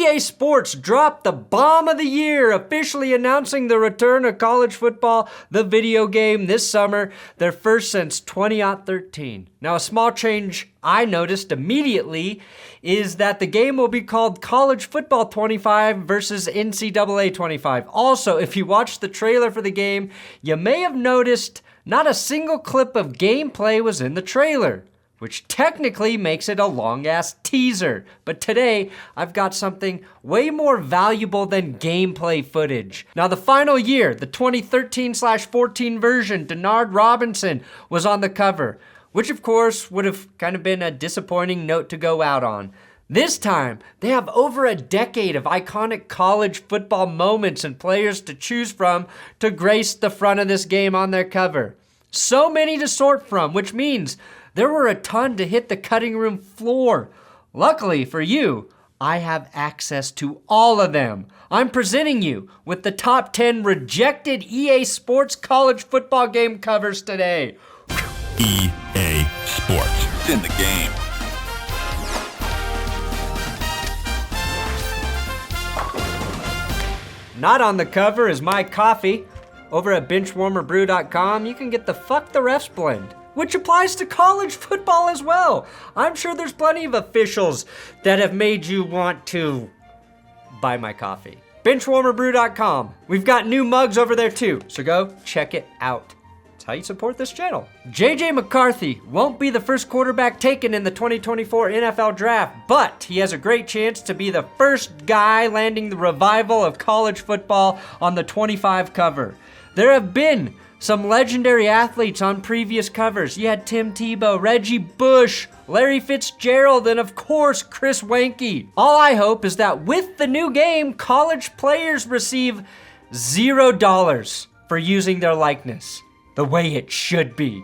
EA Sports dropped the bomb of the year, officially announcing the return of college football, the video game, this summer, their first since 2013. Now, a small change I noticed immediately is that the game will be called College Football 25 versus NCAA 25. Also, if you watched the trailer for the game, you may have noticed not a single clip of gameplay was in the trailer, which technically makes it a long-ass teaser. But today, I've got something way more valuable than gameplay footage. Now, the final year, the 2013/14 version, Denard Robinson was on the cover, which of course would have kind of been a disappointing note to go out on. This time, they have over a decade of iconic college football moments and players to choose from to grace the front of this game on their cover. So many to sort from, which means there were a ton to hit the cutting room floor. Luckily for you, I have access to all of them. I'm presenting you with the top 10 rejected EA Sports college football game covers today. EA Sports. It's in the game. Not on the cover is my coffee. Over at benchwarmerbrew.com, you can get the Fuck the Refs blend, which applies to college football as well. I'm sure there's plenty of officials that have made you want to buy my coffee. Benchwarmerbrew.com. We've got new mugs over there too, so go check it out. It's how you support this channel. JJ McCarthy won't be the first quarterback taken in the 2024 NFL Draft, but he has a great chance to be the first guy landing the revival of college football on the 25 cover. There have been some legendary athletes on previous covers. You had Tim Tebow, Reggie Bush, Larry Fitzgerald, and of course, Chris Weinke. All I hope is that with the new game, college players receive $0 for using their likeness, the way it should be.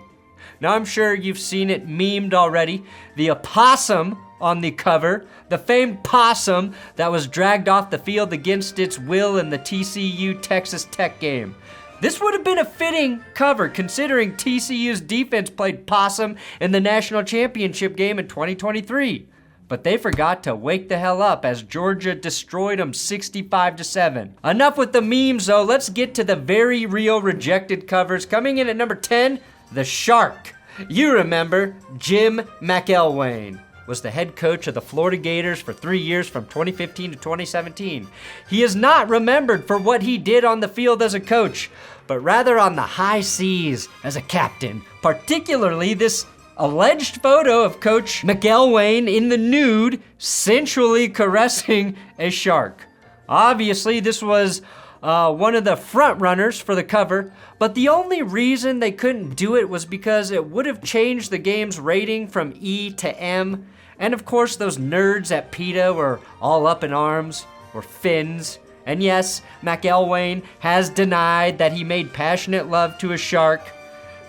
Now, I'm sure you've seen it memed already. The opossum on the cover, the famed possum that was dragged off the field against its will in the TCU Texas Tech game. This would have been a fitting cover considering TCU's defense played possum in the national championship game in 2023. But they forgot to wake the hell up as Georgia destroyed them 65-7. Enough with the memes though, let's get to the very real rejected covers. Coming in at number 10, the Shark. You remember Jim McElwain was the head coach of the Florida Gators for 3 years from 2015 to 2017. He is not remembered for what he did on the field as a coach, but rather on the high seas as a captain, particularly this alleged photo of Coach McElwain in the nude, sensually caressing a shark. Obviously, this was one of the front runners for the cover, but the only reason they couldn't do it was because it would have changed the game's rating from E to M. And of course, those nerds at PETA were all up in arms, or fins. And yes, McElwain has denied that he made passionate love to a shark.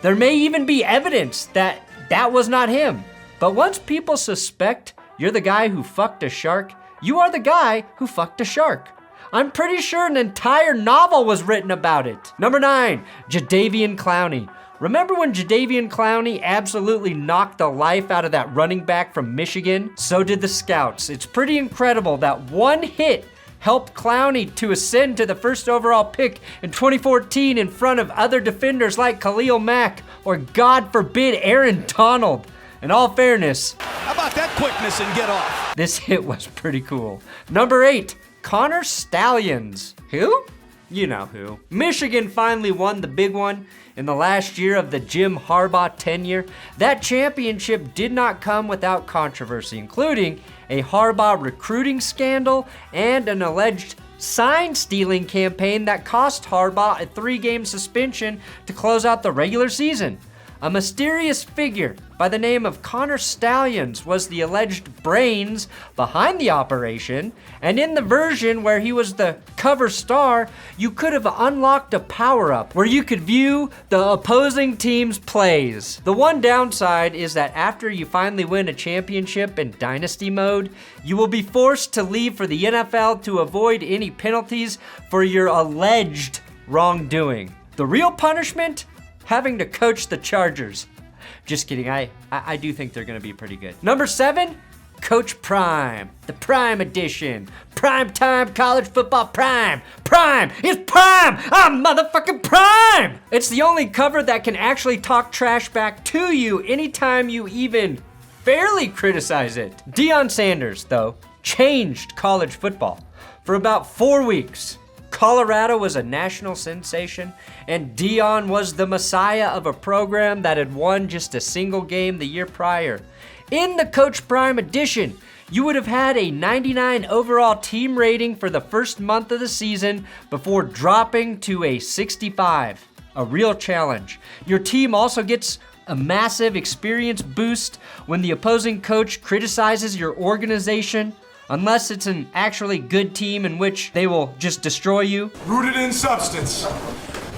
There may even be evidence that that was not him. But once people suspect you're the guy who fucked a shark, you are the guy who fucked a shark. I'm pretty sure an entire novel was written about it. Number 9, Jadeveon Clowney. Remember when Jadeveon Clowney absolutely knocked the life out of that running back from Michigan? So did the scouts. It's pretty incredible that one hit helped Clowney to ascend to the first overall pick in 2014 in front of other defenders like Khalil Mack or, God forbid, Aaron Donald. In all fairness, How about that quickness and get off? this hit was pretty cool. Number 8, Connor Stallions. Who? You know who. Michigan finally won the big one in the last year of the Jim Harbaugh tenure. That championship did not come without controversy, including a Harbaugh recruiting scandal and an alleged sign-stealing campaign that cost Harbaugh a 3-game suspension to close out the regular season. A mysterious figure by the name of Connor Stallions was the alleged brains behind the operation, and in the version where he was the cover star, you could have unlocked a power-up where you could view the opposing team's plays. The one downside is that after you finally win a championship in Dynasty mode, you will be forced to leave for the NFL to avoid any penalties for your alleged wrongdoing. The real punishment? Having to coach the Chargers. Just kidding, I do think they're gonna be pretty good. Number 7, Coach Prime, the Prime Edition. Primetime college football prime. Prime! It's prime! I'm motherfucking prime! It's the only cover that can actually talk trash back to you anytime you even fairly criticize it. Deion Sanders, though, changed college football. For about 4 weeks, Colorado was a national sensation, and Deion was the messiah of a program that had won just a single game the year prior. In the Coach Prime edition, you would have had a 99 overall team rating for the first month of the season before dropping to a 65. A real challenge. Your team also gets a massive experience boost when the opposing coach criticizes your organization, unless it's an actually good team in which they will just destroy you. Rooted in substance,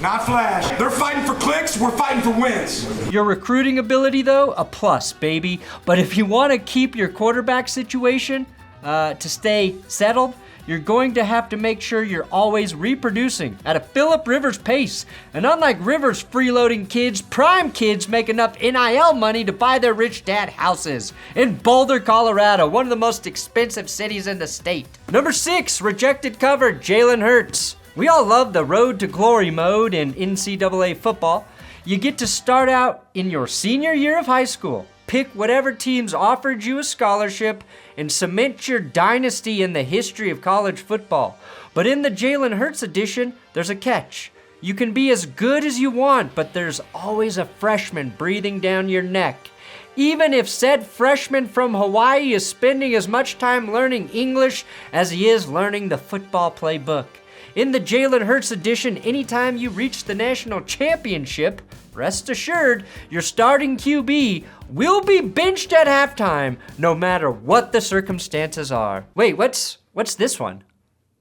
not flash. They're fighting for clicks, we're fighting for wins. Your recruiting ability, though, a plus, baby. But if you want to keep your quarterback situation to stay settled, you're going to have to make sure you're always reproducing at a Phillip Rivers pace. And unlike Rivers freeloading kids, prime kids make enough NIL money to buy their rich dad houses in Boulder, Colorado, one of the most expensive cities in the state. Number 6, rejected cover, Jalen Hurts. We all love the road to glory mode in NCAA football. You get to start out in your senior year of high school, pick whatever teams offered you a scholarship, and cement your dynasty in the history of college football. But in the Jalen Hurts edition, there's a catch. You can be as good as you want, but there's always a freshman breathing down your neck. Even if said freshman from Hawaii is spending as much time learning English as he is learning the football playbook. In the Jalen Hurts edition, anytime you reach the national championship, rest assured, your starting QB will be benched at halftime, no matter what the circumstances are. Wait, what's this one?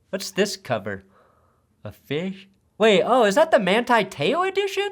What's this cover? A fish? Wait, oh, is that the Manti Te'o edition?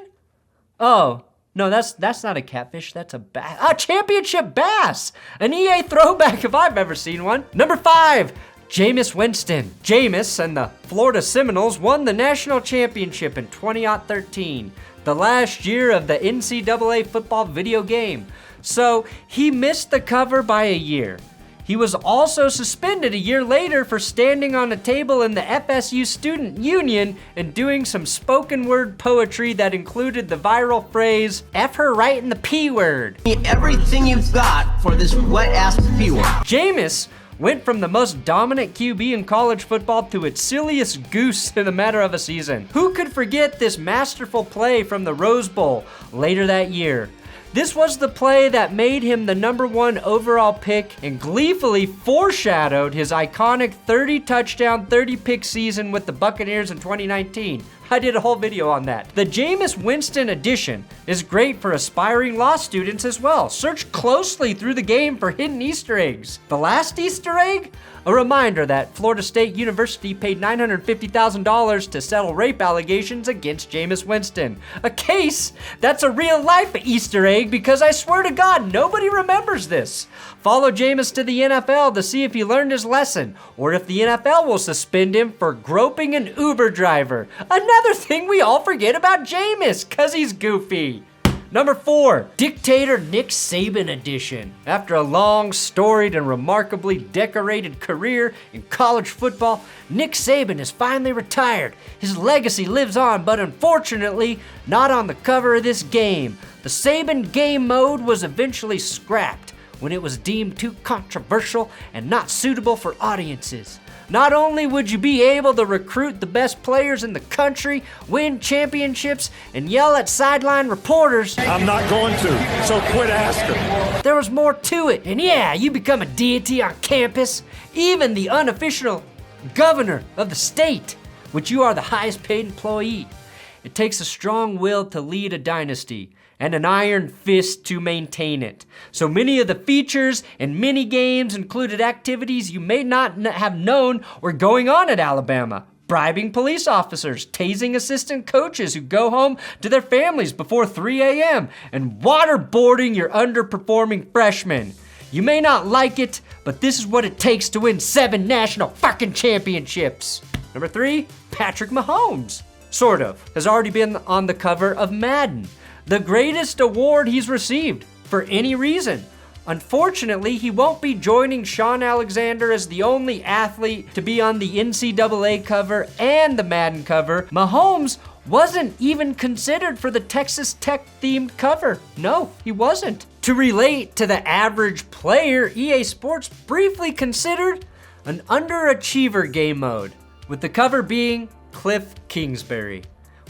Oh, no, that's not a catfish, that's a bass. Ah, championship bass! An EA throwback if I've ever seen one. Number 5, Jameis Winston. Jameis and the Florida Seminoles won the national championship in 2013, the last year of the NCAA football video game. So he missed the cover by a year. He was also suspended a year later for standing on a table in the FSU Student Union and doing some spoken word poetry that included the viral phrase, F her right in the P word. Everything you've got for this wet-ass P word. Jameis went from the most dominant QB in college football to its silliest goose in a matter of a season. Who could forget this masterful play from the Rose Bowl later that year? This was the play that made him the number 1 overall pick and gleefully foreshadowed his iconic 30-touchdown, 30-pick season with the Buccaneers in 2019. I did a whole video on that. The Jameis Winston edition is great for aspiring law students as well. Search closely through the game for hidden Easter eggs. The last Easter egg? A reminder that Florida State University paid $950,000 to settle rape allegations against Jameis Winston. A case that's a real-life Easter egg because I swear to God, nobody remembers this. Follow Jameis to the NFL to see if he learned his lesson, or if the NFL will suspend him for groping an Uber driver. Another thing we all forget about Jameis, cause he's goofy. Number 4, Dictator Nick Saban edition. After a long, storied, and remarkably decorated career in college football, Nick Saban is finally retired. His legacy lives on, but unfortunately, not on the cover of this game. The Saban game mode was eventually scrapped when it was deemed too controversial and not suitable for audiences. Not only would you be able to recruit the best players in the country, win championships, and yell at sideline reporters, I'm not going to, so quit asking. There was more to it, and yeah, you become a deity on campus, even the unofficial governor of the state, which you are the highest paid employee. It takes a strong will to lead a dynasty, and an iron fist to maintain it. So many of the features and mini games included activities you may not have known were going on at Alabama. Bribing police officers, tasing assistant coaches who go home to their families before 3 a.m., and waterboarding your underperforming freshmen. You may not like it, but this is what it takes to win 7 national fucking championships. Number 3, Patrick Mahomes. Sort of. Has already been on the cover of Madden. The greatest award he's received, for any reason. Unfortunately, he won't be joining Sean Alexander as the only athlete to be on the NCAA cover and the Madden cover. Mahomes wasn't even considered for the Texas Tech themed cover. No, he wasn't. To relate to the average player, EA Sports briefly considered an underachiever game mode, with the cover being Cliff Kingsbury.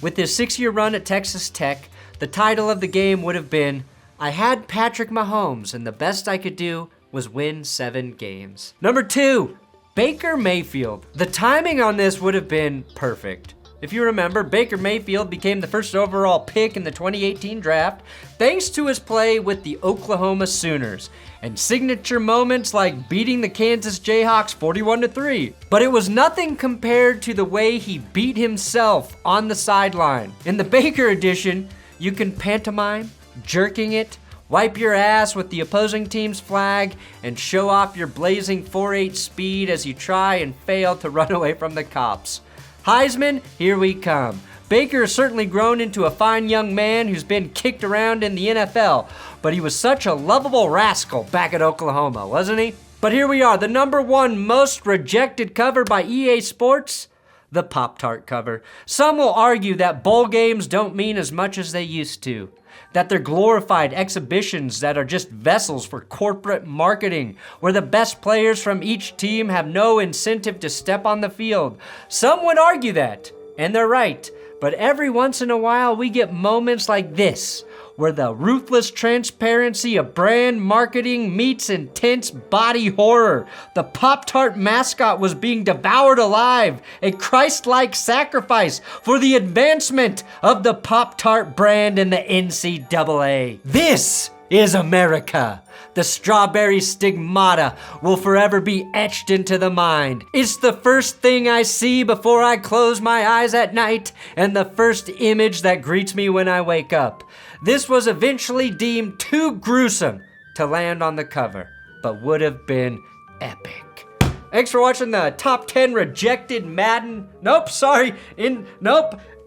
With his 6-year run at Texas Tech, the title of the game would have been, I had Patrick Mahomes, and the best I could do was win 7 games. Number 2, Baker Mayfield. The timing on this would have been perfect. If you remember, Baker Mayfield became the first overall pick in the 2018 draft thanks to his play with the Oklahoma Sooners and signature moments like beating the Kansas Jayhawks 41-3. But it was nothing compared to the way he beat himself on the sideline. In the Baker edition, you can pantomime, jerking it, wipe your ass with the opposing team's flag, and show off your blazing 4.8 speed as you try and fail to run away from the cops. Heisman, here we come. Baker has certainly grown into a fine young man who's been kicked around in the NFL, but he was such a lovable rascal back at Oklahoma, wasn't he? But here we are, the number 1 most rejected cover by EA Sports, the Pop Tart cover. Some will argue that bowl games don't mean as much as they used to, that they're glorified exhibitions that are just vessels for corporate marketing, where the best players from each team have no incentive to step on the field. Some would argue that, and they're right, but every once in a while we get moments like this, where the ruthless transparency of brand marketing meets intense body horror. The Pop-Tart mascot was being devoured alive, a Christ-like sacrifice for the advancement of the Pop-Tart brand in the NCAA. This is America. The strawberry stigmata will forever be etched into the mind. It's the first thing I see before I close my eyes at night, and the first image that greets me when I wake up. This was eventually deemed too gruesome to land on the cover, but would have been epic. Thanks for watching the top 10 rejected Madden,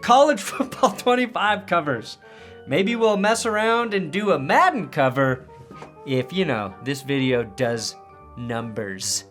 college football 25 covers. Maybe we'll mess around and do a Madden cover if, this video does numbers.